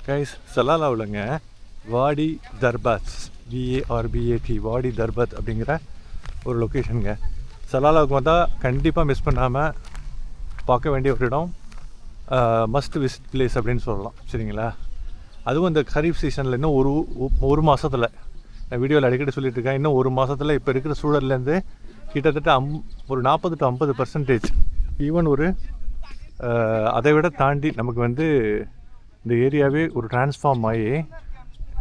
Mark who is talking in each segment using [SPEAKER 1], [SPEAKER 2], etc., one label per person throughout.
[SPEAKER 1] Guys சலாலாவுலங்க வாடி Darbar VARBAT வாடி தர்பாத் அப்படிங்கிற ஒரு லொக்கேஷனுங்க. சலாலாவுக்கு வந்தால் கண்டிப்பாக மிஸ் பண்ணாமல் பார்க்க வேண்டிய ஒரு இடம், மஸ்ட் விசிட் பிளேஸ் அப்படின்னு சொல்லலாம். சரிங்களா? அதுவும் இந்த கரீஃப் சீசனில் இன்னும் ஒரு மாதத்தில், நான் வீடியோவில் அடிக்கடி சொல்லிட்டு இருக்கேன், இன்னும் ஒரு மாதத்தில் இப்போ இருக்கிற சூழல்லேருந்து கிட்டத்தட்ட ஒரு 40 to 50% ஈவன் ஒரு அதை விட தாண்டி நமக்கு வந்து இந்த ஏரியாவே ஒரு டிரான்ஸ்ஃபார்ம் ஆகி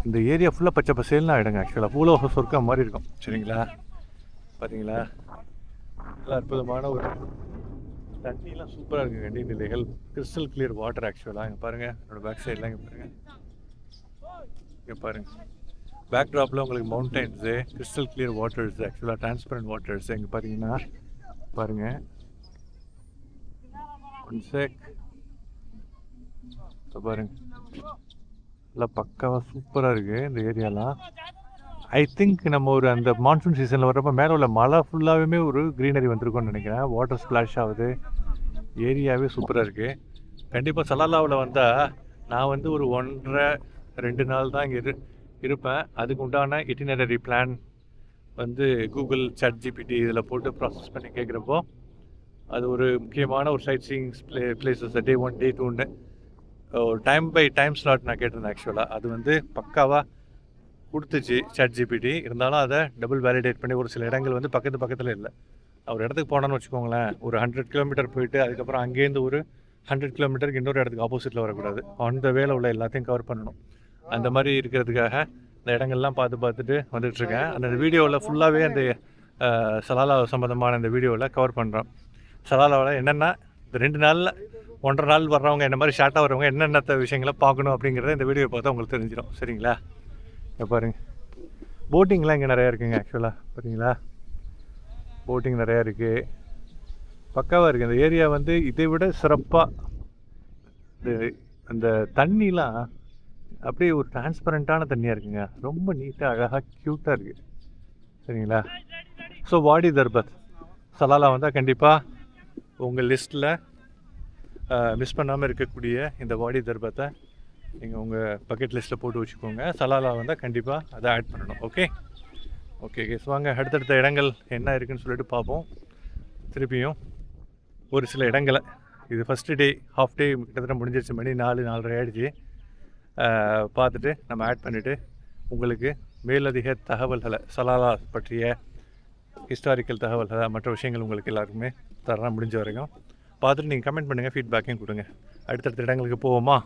[SPEAKER 1] இந்த ஏரியா ஃபுல்லாக பச்சை பசேல்னு ஆகிடுங்க. ஆக்சுவலாக பூலோக சொர்க்கம் மாதிரி இருக்கும். சரிங்களா? பார்த்தீங்களா? நல்லா அற்புதமான ஒரு தண்ணியெலாம் சூப்பராக இருக்குங்க. நீர்நிலைகள், கிறிஸ்டல் கிளியர் வாட்டர். ஆக்சுவலாக இங்கே பாருங்கள், என்னோடய பேக் சைட்லாம் இங்கே பாருங்கள், இங்கே பாருங்கள், பேக் ட்ராப்பில் உங்களுக்கு மவுண்டன்ஸு, கிறிஸ்டல் கிளியர் வாட்டர்ஸ், ஆக்சுவலாக டிரான்ஸ்பரண்ட் வாட்டர்ஸ். இங்கே பார்த்தீங்கன்னா பாருங்கள், ஒன் செக், இப்போ பாருங்கள், நல்லா பக்காவாக சூப்பராக இருக்குது இந்த ஏரியாலாம். ஐ திங்க் நம்ம ஒரு அந்த மான்சூன் சீசனில் வர்றப்போ மேலே உள்ள மழை ஃபுல்லாகவே ஒரு க்ரீனரி வந்திருக்கோன்னு நினைக்கிறேன். வாட்டர் ஸ்ப்ளாஷ் ஆகுது, ஏரியாவே சூப்பராக இருக்குது. கண்டிப்பாக சலாலாவில் வந்தால் நான் வந்து ஒரு 1.5-2 நாள் தான் இங்கே இருப்பேன். அதுக்கு உண்டான இட்டினரரி பிளான் வந்து கூகுள் ChatGPT இதில் போட்டு ப்ராசஸ் பண்ணி கேட்குறப்போ அது ஒரு முக்கியமான ஒரு sightseeing places Day 1 Day 2ன்னு ஒரு டைம் பை டைம் ஸ்லாட் நான் கேட்டிருந்தேன். ஆக்சுவலாக அது வந்து பக்காவாக கொடுத்துச்சு ChatGPT. இருந்தாலும் அதை டபுள் வேலிடேட் பண்ணி ஒரு சில இடங்கள் வந்து பக்கத்தில் இல்லை. ஒரு இடத்துக்கு போனோன்னு வச்சுக்கோங்களேன், ஒரு 100 கிலோமீட்டர் போயிட்டு அதுக்கப்புறம் அங்கேருந்து ஒரு 100 கிலோமீட்டருக்கு இன்னொரு இடத்துக்கு ஆப்போசிட்டில் வரக்கூடாது. அந்த வேலை உள்ள எல்லாத்தையும் கவர் பண்ணணும். அந்த மாதிரி இருக்கிறதுக்காக இந்த இடங்கள்லாம் பார்த்துட்டு வந்துட்டுருக்கேன். அந்த வீடியோவில் ஃபுல்லாகவே அந்த சலாலா சம்மந்தமான இந்த வீடியோவில் கவர் பண்ணுறோம். சலாலாவில் என்னென்னா இந்த 2 நாளில் 1.5 நாள் வர்றவங்க, என்ன மாதிரி ஷார்ட்டாக வர்றவங்க என்னென்ன விஷயங்களை பார்க்கணும் அப்படிங்கிறத இந்த வீடியோ பார்த்தா உங்களுக்கு தெரிஞ்சிடும். சரிங்களா? இங்கே பாருங்கள், போட்டிங்லாம் இங்கே நிறையா இருக்குங்க. ஆக்சுவலாக பார்த்தீங்களா, போட்டிங் நிறையா இருக்குது, பக்காவாக இருக்குது. இந்த ஏரியா வந்து இதை விட சிறப்பாக அந்த தண்ணிலாம் அப்படியே ஒரு டிரான்ஸ்பரண்ட்டான தண்ணியாக இருக்குங்க. ரொம்ப நீட்டாக அழகாக க்யூட்டாக இருக்குது. சரிங்களா? ஸோ வாடி தர்பாத் சலாலா வந்தால் கண்டிப்பாக உங்கள் லிஸ்ட்டில் மிஸ் பண்ணாமல் இருக்கக்கூடிய இந்த வாடி தர்பாத்தை நீங்கள் உங்கள் பக்கெட் லிஸ்ட்டில் போட்டு வச்சுக்கோங்க. சலாலா வந்தால் கண்டிப்பாக அதை ஆட் பண்ணணும். ஓகே கேஸ், வாங்க அடுத்தடுத்த இடங்கள் என்ன இருக்குதுன்னு சொல்லிட்டு பார்ப்போம். திருப்பியும் ஒரு சில இடங்களை, இது ஃபஸ்ட்டு டே, ஹாஃப் டே கிட்டத்தட்ட முடிஞ்சிருச்சு, மணி 4-4:30 ஆகிடுச்சு. பார்த்துட்டு நம்ம ஆட் பண்ணிவிட்டு உங்களுக்கு மேலதிக தகவல்களை, சலாலா பற்றிய ஹிஸ்டாரிக்கல் தகவல்களை, மற்ற விஷயங்கள் உங்களுக்கு எல்லாருக்குமே தரலாம் முடிஞ்ச வரைக்கும். பார்த்துட்டு நீங்கள் கமெண்ட் பண்ணுங்கள், ஃபீட்பேக்கையும் கொடுங்க. அடுத்தடுத்த இடங்களுக்கு போவோமா?